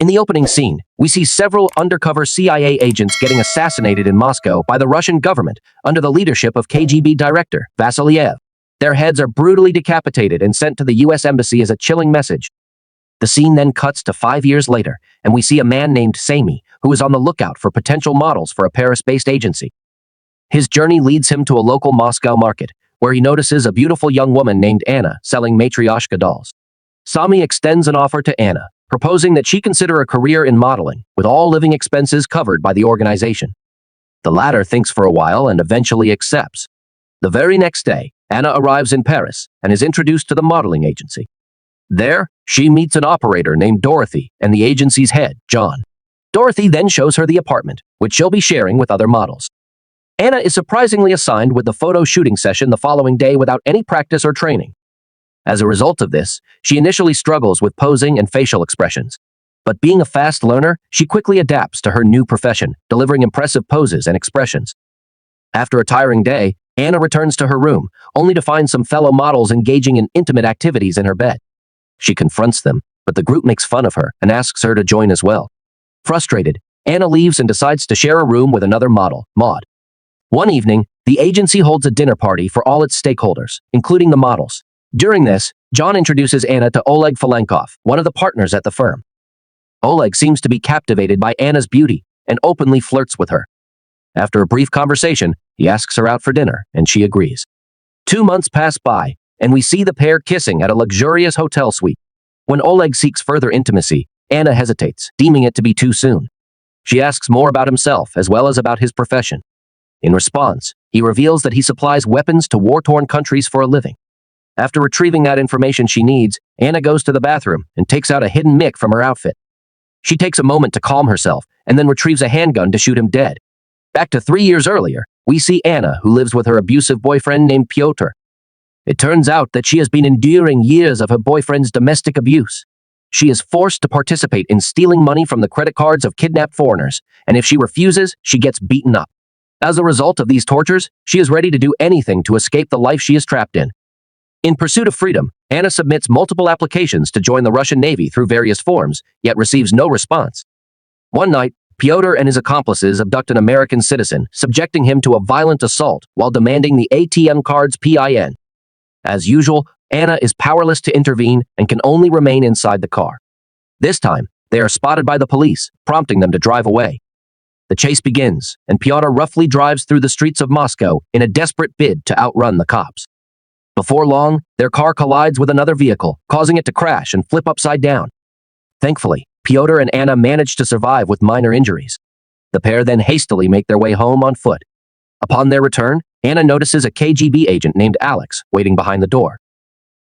In the opening scene, we see several undercover CIA agents getting assassinated in Moscow by the Russian government under the leadership of KGB director Vasilyev. Their heads are brutally decapitated and sent to the U.S. Embassy as a chilling message. The scene then cuts to 5 years later, and we see a man named Sami, who is on the lookout for potential models for a Paris-based agency. His journey leads him to a local Moscow market, where he notices a beautiful young woman named Anna selling matryoshka dolls. Sami extends an offer to Anna, proposing that she consider a career in modeling, with all living expenses covered by the organization. The latter thinks for a while and eventually accepts. The very next day, Anna arrives in Paris and is introduced to the modeling agency. There, she meets an operator named Dorothy and the agency's head, John. Dorothy then shows her the apartment, which she'll be sharing with other models. Anna is surprisingly assigned with the photo shooting session the following day without any practice or training. As a result of this, she initially struggles with posing and facial expressions. But being a fast learner, she quickly adapts to her new profession, delivering impressive poses and expressions. After a tiring day, Anna returns to her room, only to find some fellow models engaging in intimate activities in her bed. She confronts them, but the group makes fun of her and asks her to join as well. Frustrated, Anna leaves and decides to share a room with another model, Maud. One evening, the agency holds a dinner party for all its stakeholders, including the models. During this, John introduces Anna to Oleg Falenkov, one of the partners at the firm. Oleg seems to be captivated by Anna's beauty and openly flirts with her. After a brief conversation, he asks her out for dinner, and she agrees. 2 months pass by, and we see the pair kissing at a luxurious hotel suite. When Oleg seeks further intimacy, Anna hesitates, deeming it to be too soon. She asks more about himself as well as about his profession. In response, he reveals that he supplies weapons to war-torn countries for a living. After retrieving that information she needs, Anna goes to the bathroom and takes out a hidden mic from her outfit. She takes a moment to calm herself and then retrieves a handgun to shoot him dead. Back to 3 years earlier, we see Anna, who lives with her abusive boyfriend named Pyotr. It turns out that she has been enduring years of her boyfriend's domestic abuse. She is forced to participate in stealing money from the credit cards of kidnapped foreigners, and if she refuses, she gets beaten up. As a result of these tortures, she is ready to do anything to escape the life she is trapped in. In pursuit of freedom, Anna submits multiple applications to join the Russian Navy through various forms, yet receives no response. One night, Pyotr and his accomplices abduct an American citizen, subjecting him to a violent assault while demanding the ATM card's PIN. As usual, Anna is powerless to intervene and can only remain inside the car. This time, they are spotted by the police, prompting them to drive away. The chase begins, and Pyotr roughly drives through the streets of Moscow in a desperate bid to outrun the cops. Before long, their car collides with another vehicle, causing it to crash and flip upside down. Thankfully, Pyotr and Anna manage to survive with minor injuries. The pair then hastily make their way home on foot. Upon their return, Anna notices a KGB agent named Alex waiting behind the door.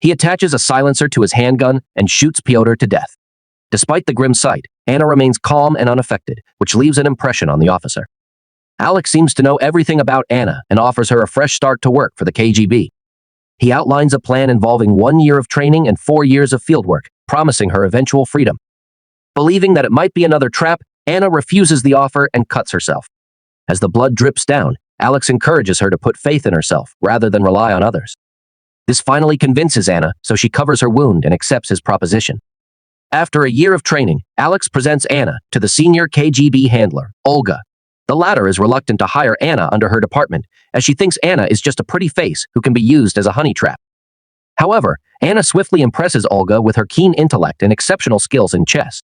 He attaches a silencer to his handgun and shoots Pyotr to death. Despite the grim sight, Anna remains calm and unaffected, which leaves an impression on the officer. Alex seems to know everything about Anna and offers her a fresh start to work for the KGB. He outlines a plan involving 1 year of training and 4 years of fieldwork, promising her eventual freedom. Believing that it might be another trap, Anna refuses the offer and cuts herself. As the blood drips down, Alex encourages her to put faith in herself rather than rely on others. This finally convinces Anna, so she covers her wound and accepts his proposition. After a year of training, Alex presents Anna to the senior KGB handler, Olga. The latter is reluctant to hire Anna under her department, as she thinks Anna is just a pretty face who can be used as a honey trap. However, Anna swiftly impresses Olga with her keen intellect and exceptional skills in chess.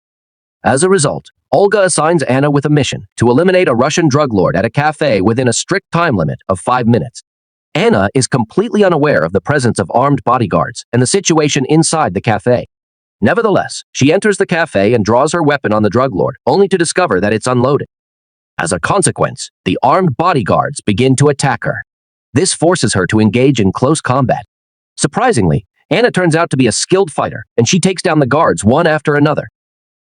As a result, Olga assigns Anna with a mission to eliminate a Russian drug lord at a cafe within a strict time limit of 5 minutes. Anna is completely unaware of the presence of armed bodyguards and the situation inside the cafe. Nevertheless, she enters the cafe and draws her weapon on the drug lord, only to discover that it's unloaded. As a consequence, the armed bodyguards begin to attack her. This forces her to engage in close combat. Surprisingly, Anna turns out to be a skilled fighter, and she takes down the guards one after another.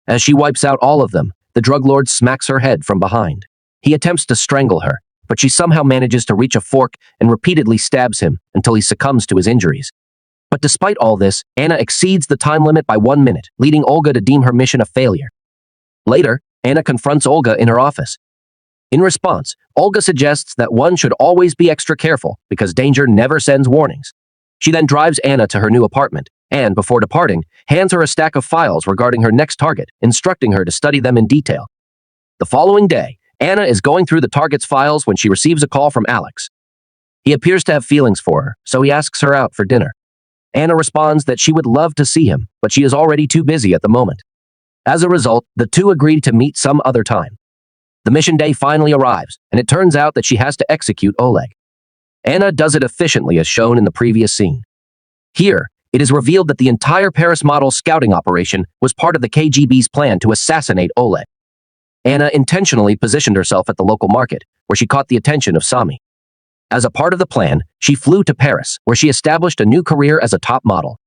As she wipes out all of them, the drug lord smacks her head from behind. He attempts to strangle her, but she somehow manages to reach a fork and repeatedly stabs him until he succumbs to his injuries. But despite all this, Anna exceeds the time limit by 1 minute, leading Olga to deem her mission a failure. Later, Anna confronts Olga in her office. In response, Olga suggests that one should always be extra careful because danger never sends warnings. She then drives Anna to her new apartment, and, before departing, hands her a stack of files regarding her next target, instructing her to study them in detail. The following day, Anna is going through the target's files when she receives a call from Alex. He appears to have feelings for her, so he asks her out for dinner. Anna responds that she would love to see him, but she is already too busy at the moment. As a result, the two agree to meet some other time. The mission day finally arrives, and it turns out that she has to execute Oleg. Anna does it efficiently as shown in the previous scene. Here, it is revealed that the entire Paris model scouting operation was part of the KGB's plan to assassinate Oleg. Anna intentionally positioned herself at the local market, where she caught the attention of Sami. As a part of the plan, she flew to Paris, where she established a new career as a top model.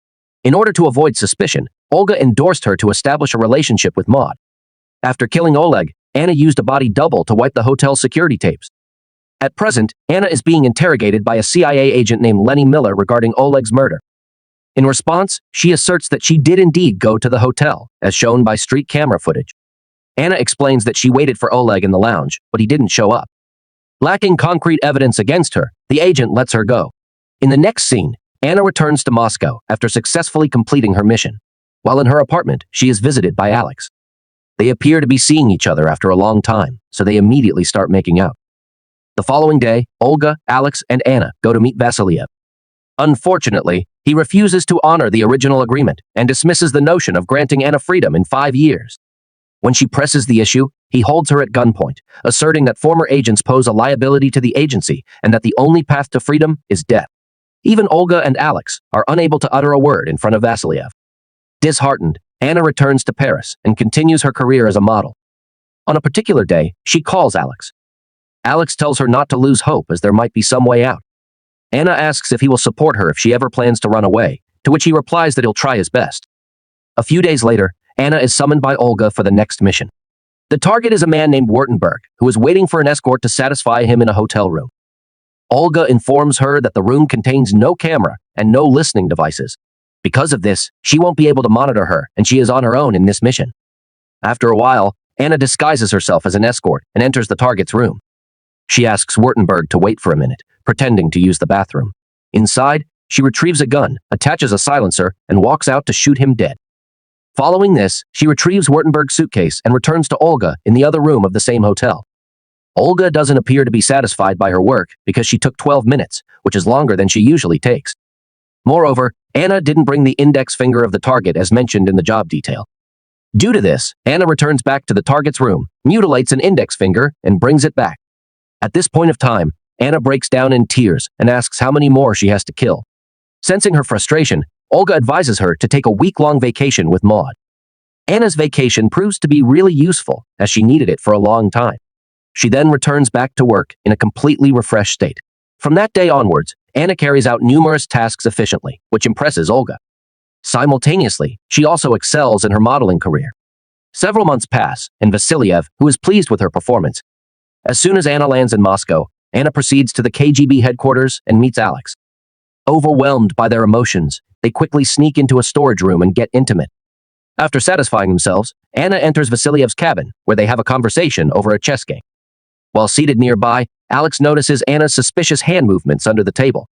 In order to avoid suspicion, Olga endorsed her to establish a relationship with Maud. After killing Oleg, Anna used a body double to wipe the hotel's security tapes. At present, Anna is being interrogated by a CIA agent named Lenny Miller regarding Oleg's murder. In response, she asserts that she did indeed go to the hotel, as shown by street camera footage. Anna explains that she waited for Oleg in the lounge, but he didn't show up. Lacking concrete evidence against her, the agent lets her go. In the next scene, Anna returns to Moscow after successfully completing her mission. While in her apartment, she is visited by Alex. They appear to be seeing each other after a long time, so they immediately start making out. The following day, Olga, Alex, and Anna go to meet Vasiliev. Unfortunately, he refuses to honor the original agreement and dismisses the notion of granting Anna freedom in 5 years. When she presses the issue, he holds her at gunpoint, asserting that former agents pose a liability to the agency and that the only path to freedom is death. Even Olga and Alex are unable to utter a word in front of Vasiliev. Disheartened, Anna returns to Paris and continues her career as a model. On a particular day, she calls Alex. Alex tells her not to lose hope as there might be some way out. Anna asks if he will support her if she ever plans to run away, to which he replies that he'll try his best. A few days later, Anna is summoned by Olga for the next mission. The target is a man named Württemberg, who is waiting for an escort to satisfy him in a hotel room. Olga informs her that the room contains no camera and no listening devices. Because of this, she won't be able to monitor her, and she is on her own in this mission. After a while, Anna disguises herself as an escort and enters the target's room. She asks Württemberg to wait for a minute, pretending to use the bathroom. Inside, she retrieves a gun, attaches a silencer, and walks out to shoot him dead. Following this, she retrieves Württemberg's suitcase and returns to Olga in the other room of the same hotel. Olga doesn't appear to be satisfied by her work because she took 12 minutes, which is longer than she usually takes. Moreover, Anna didn't bring the index finger of the target as mentioned in the job detail. Due to this, Anna returns back to the target's room, mutilates an index finger, and brings it back. At this point of time, Anna breaks down in tears and asks how many more she has to kill. Sensing her frustration, Olga advises her to take a week-long vacation with Maud. Anna's vacation proves to be really useful, as she needed it for a long time. She then returns back to work in a completely refreshed state. From that day onwards, Anna carries out numerous tasks efficiently, which impresses Olga. Simultaneously, she also excels in her modeling career. Several months pass, and Vasiliev, who is pleased with her performance. As soon as Anna lands in Moscow, Anna proceeds to the KGB headquarters and meets Alex. Overwhelmed by their emotions, they quickly sneak into a storage room and get intimate. After satisfying themselves, Anna enters Vasiliev's cabin, where they have a conversation over a chess game. While seated nearby, Alex notices Anna's suspicious hand movements under the table.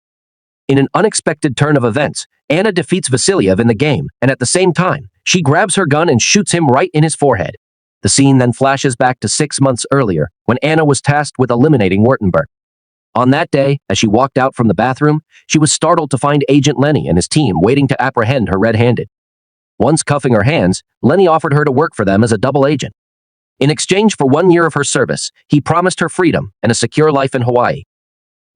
In an unexpected turn of events, Anna defeats Vasiliev in the game, and at the same time, she grabs her gun and shoots him right in his forehead. The scene then flashes back to 6 months earlier, when Anna was tasked with eliminating Württemberg. On that day, as she walked out from the bathroom, she was startled to find Agent Lenny and his team waiting to apprehend her red-handed. Once cuffing her hands, Lenny offered her to work for them as a double agent. In exchange for 1 year of her service, he promised her freedom and a secure life in Hawaii.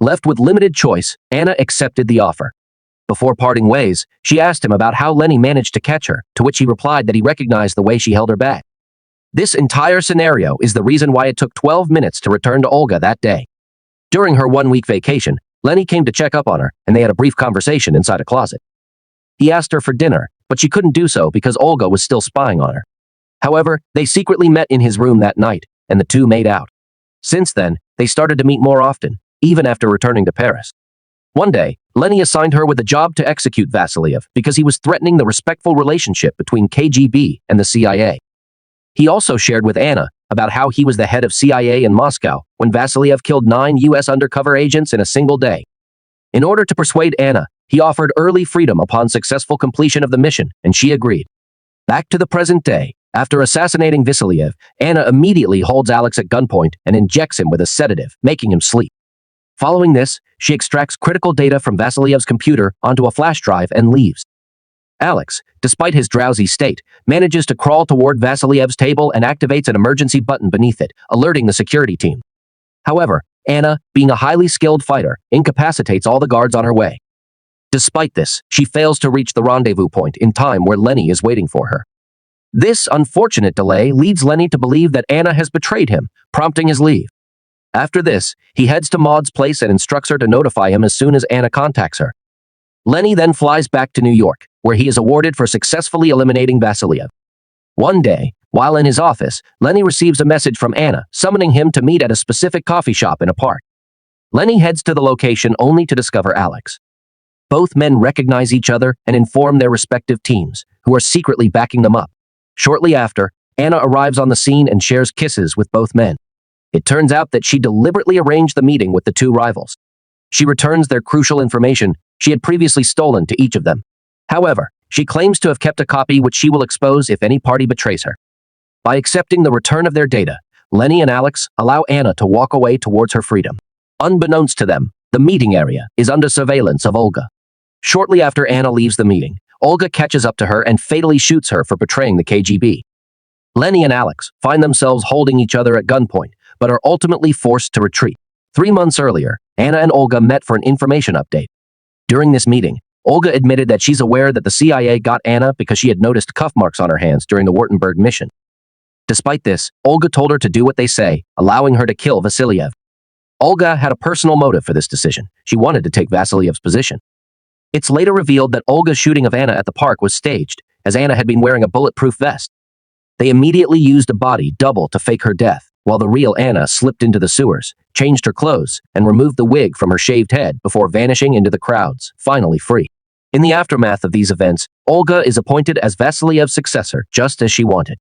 Left with limited choice, Anna accepted the offer. Before parting ways, she asked him about how Lenny managed to catch her, to which he replied that he recognized the way she held her back. This entire scenario is the reason why it took 12 minutes to return to Olga that day. During her 1-week vacation, Lenny came to check up on her, and they had a brief conversation inside a closet. He asked her for dinner, but she couldn't do so because Olga was still spying on her. However, they secretly met in his room that night, and the two made out. Since then, they started to meet more often, even after returning to Paris. One day, Lenny assigned her with a job to execute Vasiliev because he was threatening the respectful relationship between KGB and the CIA. He also shared with Anna about how he was the head of CIA in Moscow when Vasiliev killed 9 U.S. undercover agents in a single day. In order to persuade Anna, He offered early freedom upon successful completion of the mission, and she agreed. Back to the present day. After assassinating Vasilyev, Anna immediately holds Alex at gunpoint and injects him with a sedative, making him sleep. Following this, she extracts critical data from Vasilyev's computer onto a flash drive and leaves. Alex, despite his drowsy state, manages to crawl toward Vasilyev's table and activates an emergency button beneath it, alerting the security team. However, Anna, being a highly skilled fighter, incapacitates all the guards on her way. Despite this, she fails to reach the rendezvous point in time where Lenny is waiting for her. This unfortunate delay leads Lenny to believe that Anna has betrayed him, prompting his leave. After this, he heads to Maud's place and instructs her to notify him as soon as Anna contacts her. Lenny then flies back to New York, where he is awarded for successfully eliminating Vasilyev. One day, while in his office, Lenny receives a message from Anna, summoning him to meet at a specific coffee shop in a park. Lenny heads to the location only to discover Alex. Both men recognize each other and inform their respective teams, who are secretly backing them up. Shortly after, Anna arrives on the scene and shares kisses with both men. It turns out that she deliberately arranged the meeting with the two rivals. She returns their crucial information she had previously stolen to each of them. However, she claims to have kept a copy which she will expose if any party betrays her. By accepting the return of their data, Lenny and Alex allow Anna to walk away towards her freedom. Unbeknownst to them, the meeting area is under surveillance of Olga. Shortly after Anna leaves the meeting, Olga catches up to her and fatally shoots her for betraying the KGB. Lenny and Alex find themselves holding each other at gunpoint, but are ultimately forced to retreat. 3 months earlier, Anna and Olga met for an information update. During this meeting, Olga admitted that she's aware that the CIA got Anna because she had noticed cuff marks on her hands during the Wartenberg mission. Despite this, Olga told her to do what they say, allowing her to kill Vasilyev. Olga had a personal motive for this decision. She wanted to take Vasilyev's position. It's later revealed that Olga's shooting of Anna at the park was staged, as Anna had been wearing a bulletproof vest. They immediately used a body double to fake her death, while the real Anna slipped into the sewers, changed her clothes, and removed the wig from her shaved head before vanishing into the crowds, finally free. In the aftermath of these events, Olga is appointed as Vasilyev's successor, just as she wanted.